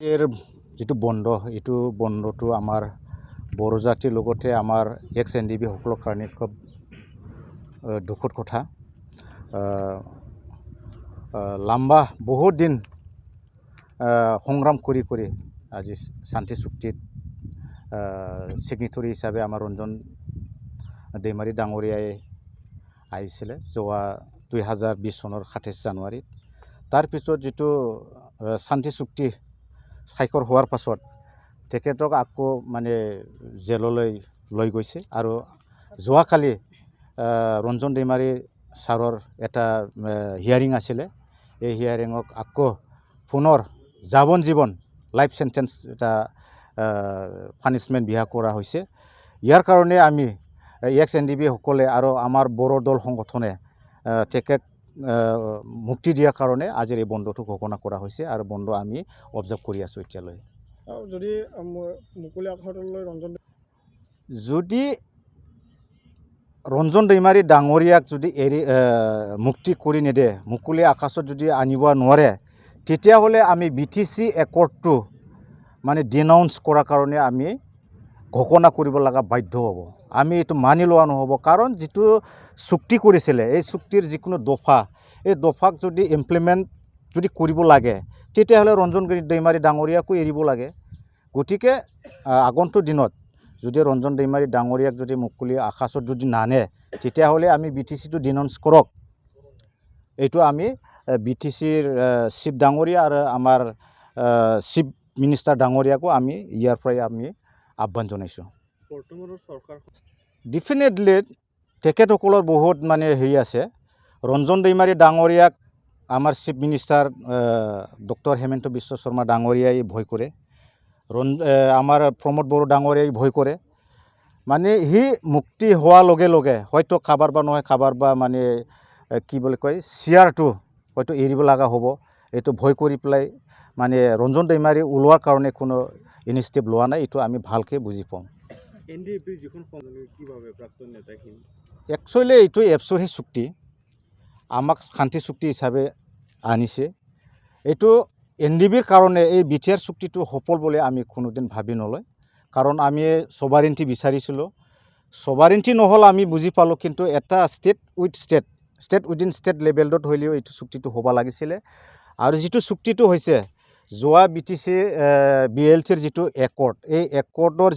এৰ যেটো বন্ধ এইটো বন্ধটো আমাৰ বড়ো জাতিৰ লগতে আমাৰ Ndfb সকলৰ কাৰণে খুব দুখৰ কথা। লম্বা বহুত দিন সংগ্ৰাম কৰি আজি শান্তি চুক্তিত সিগনেটৰী হিচাপে আমাৰ ৰঞ্জন দৈমাৰী ডাঙৰীয়াই আহিছিলে যোৱা 2020 চনৰ 27 জানুৱাৰীত। তাৰ পিছত যেটো শান্তি চুক্তি স্বাক্ষৰ হোৱাৰ পাছত তেখেতক আকৌ মানে জেললৈ লৈ গৈছে আৰু যোৱাকালি ৰঞ্জন দৈমাৰী ছাৰৰ এটা হিয়াৰিং আছিলে। এই হিয়াৰিঙক আকৌ পুনৰ যাৱজ্জীৱন লাইফ সেন্টেন্স এটা পানিশমেন্ট বিহা কৰা হৈছে। ইয়াৰ কাৰণে আমি Ndfb সকলে আৰু আমাৰ বড়ো দল সংগঠনে তেখেত মুক্তি দিয়াৰ কাৰণে আজিৰ এই বন্ধটো ঘোষণা কৰা হৈছে আৰু বন্ধ আমি অবজাৰ্ভ কৰি আছো এতিয়ালৈ। যদি মুকলি আকাশলৈ যদি ৰঞ্জন দৈমাৰী ডাঙৰীয়াক যদি মুক্তি কৰি নিদিয়ে, মুকলি আকাশত যদি আনিব নোৱাৰে, তেতিয়াহ'লে আমি BTC একৰ্ডটো মানে ডিনাউন্স কৰাৰ কাৰণে আমি ঘোষণা কৰিব লগা বাধ্য হ'ব। আমি এইটো মানি লোৱা নহ'ব, কাৰণ যিটো চুক্তি কৰিছিলে এই চুক্তিৰ যিকোনো দফা, এই দফাক যদি ইমপ্লিমেণ্ট যদি কৰিব লাগে, তেতিয়াহ'লে ৰঞ্জন দৈমাৰী ডাঙৰীয়াকো এৰিব লাগে। গতিকে আগন্তুক দিনত যদি ৰঞ্জন দৈমাৰী ডাঙৰীয়াক যদি মুকলি আকাশত যদি নানে, তেতিয়াহ'লে আমি BTCটো ডিনাউন্স কৰক। এইটো আমি BTCৰ চিফ ডাঙৰীয়া আৰু আমাৰ চিফ মিনিষ্টাৰ ডাঙৰীয়াকো আমি ইয়াৰ পৰাই আমি আহ্বান জনাইছোঁ। ডেফিনেটলি তেখেতসকলৰ বহুত মানে হেৰি আছে। ৰঞ্জন দৈমাৰী ডাঙৰীয়াক আমাৰ chief minister doctor Hemanta Biswa Sarma ডাঙৰীয়াই ভয় কৰে, আমাৰ প্ৰমোদ বড়ো ডাঙৰীয়াই ভয় কৰে। মানে সি মুক্তি হোৱাৰ লগে লগে হয়তো কাবাৰ বা নহয় কাবাৰ বা মানে কি বুলি কয় চেয়াৰটো হয়তো এৰিব লগা হ'ব। এইটো ভয় কৰি পেলাই মানে ৰঞ্জন দৈমাৰী ওলোৱাৰ কাৰণে কোনো ইনিচিয়েটিভ লোৱা নাই, এইটো আমি ভালকৈ বুজি পাওঁ। Ndfb যিখন কিভাৱে প্ৰাক্তন নেতাখিনি একচুৱেলি এইটো এপছৰহে চুক্তি, আমাক শান্তি চুক্তি হিচাপে আনিছে। এইটো Ndfbৰ কাৰণে এই BTR চুক্তিটো সফল বুলি আমি কোনোদিন ভাবি নলয়, কাৰণ আমি সভাৰেণ্টি বিচাৰিছিলোঁ। সভাৰেণ্টি নহ'ল আমি বুজি পালোঁ, কিন্তু এটা state with state within state লেভেলত হ'লেও এইটো চুক্তিটো হ'ব লাগিছিলে। আৰু যিটো চুক্তিটো হৈছে যোৱা BTC BLCৰ যিটো একৰ্ড, এই একৰ্ডৰ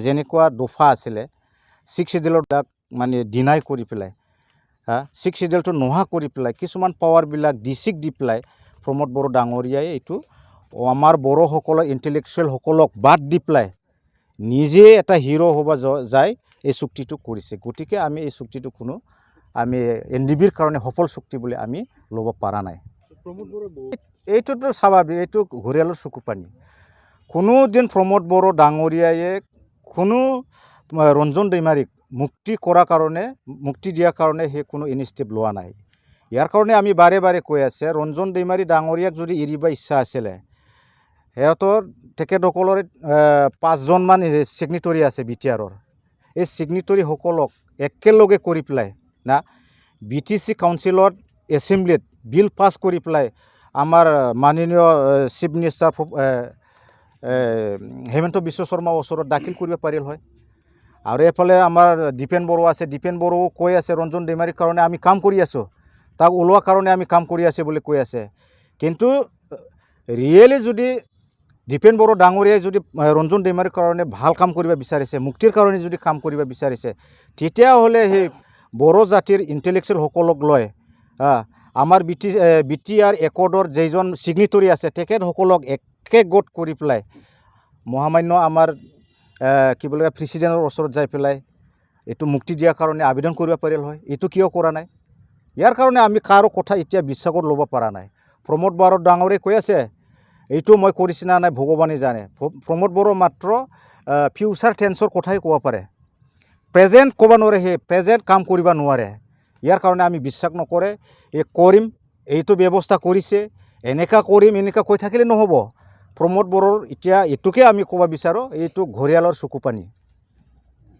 যেনেকুৱা দফা আছিলে 6 শিডিউলৰ মানে ডিনাই কৰি পেলাই 6 শিডিউলটো নোহোৱা কৰি পেলাই কিছুমান পাৱাৰবিলাক ডিচিক দি পেলাই প্ৰমোদ বড়ো ডাঙৰীয়াই এইটো আমাৰ বড়োসকলৰ ইণ্টেলেকচুৱেলসকলক বাদ দি পেলাই নিজে এটা হিৰো হ'ব যায় এই চুক্তিটো কৰিছে। গতিকে আমি এই চুক্তিটো আমি Ndfbৰ কাৰণে সফল চুক্তি বুলি আমি ল'ব পৰা নাই। এইটোতো স্বাভাৱিক, এইটো ঘৰিয়ালৰ চকু পানী। কোনোদিন প্ৰমোদ বড়ো ডাঙৰীয়াই কোনো ৰঞ্জন দৈমাৰীক মুক্তি দিয়াৰ কাৰণে সেই কোনো ইনিচিয়েটিভ লোৱা নাই। ইয়াৰ কাৰণে আমি বাৰে বাৰে কৈ আছে, ৰঞ্জন দৈমাৰী ডাঙৰীয়াক যদি এৰিব ইচ্ছা আছিলে, তেখেতসকলৰ 5জনমান ছিগনেটৰী আছে BTRৰ। এই ছিগনেটৰীসকলক একেলগে কৰি পেলাই BTC কাউন্সিলত এছেম্বলিত বিল পাছ কৰি পেলাই আমাৰ মাননীয় চিফ মিনিষ্টাৰ হেমন্ত বিশ্ব শৰ্মাৰ ওচৰত দাখিল কৰিব পাৰিল হয়। আৰু এফালে আমাৰ দীপেন বড়ো আছে, দীপেন বড়ো কৈ আছে ৰঞ্জন দৈমাৰীৰ কাৰণে আমি কাম কৰি আছোঁ, তাক ওলোৱাৰ কাৰণে আমি কাম কৰি আছোঁ বুলি কৈ আছে। কিন্তু ৰিয়েলি যদি দীপেন বড়ো ডাঙৰীয়াই যদি ৰঞ্জন দৈমাৰীৰ কাৰণে ভাল কাম কৰিব বিচাৰিছে, মুক্তিৰ কাৰণে যদি কাম কৰিব বিচাৰিছে, তেতিয়াহ'লে সেই বড়ো জাতিৰ ইণ্টেলেকচুৱেলসকলক লৈ আমাৰ BTR একৰ্ডৰ যেইজন ছিগনেটৰী আছে তেখেতসকলক একগোট কৰি পেলাই মহামান্য আমাৰ কি বুলি কয় প্ৰেচিডেণ্টৰ ওচৰত যাই পেলাই এইটো মুক্তি দিয়াৰ কাৰণে আবেদন কৰিব পাৰিল হয়। এইটো কিয় কৰা নাই? ইয়াৰ কাৰণে আমি কাৰো কথা এতিয়া বিশ্বাসত ল'ব পৰা নাই। প্ৰমোদ বড়ো ডাঙৰীয়াই কৈ আছে এইটো মই কৰিছি না নাই ভগৱানে জানে। প্ৰমোদ বড়ো মাত্ৰ ফিউচাৰ টেন্সৰ কথাই ক'ব পাৰে, প্ৰেজেণ্ট ক'ব নোৱাৰে, সেই প্ৰেজেণ্ট কাম কৰিব নোৱাৰে। ইয়াৰ কাৰণে আমি বিশ্বাস নকৰে। কৰিম, এইটো ব্যৱস্থা কৰিছে, এনেকুৱা কৰিম, এনেকুৱা কৈ থাকিলে নহ'ব। প্ৰমোদ বড়োৰ এতিয়া এইটোকে আমি ক'ব বিচাৰোঁ, এইটো ঘৰিয়ালৰ চকু পানী।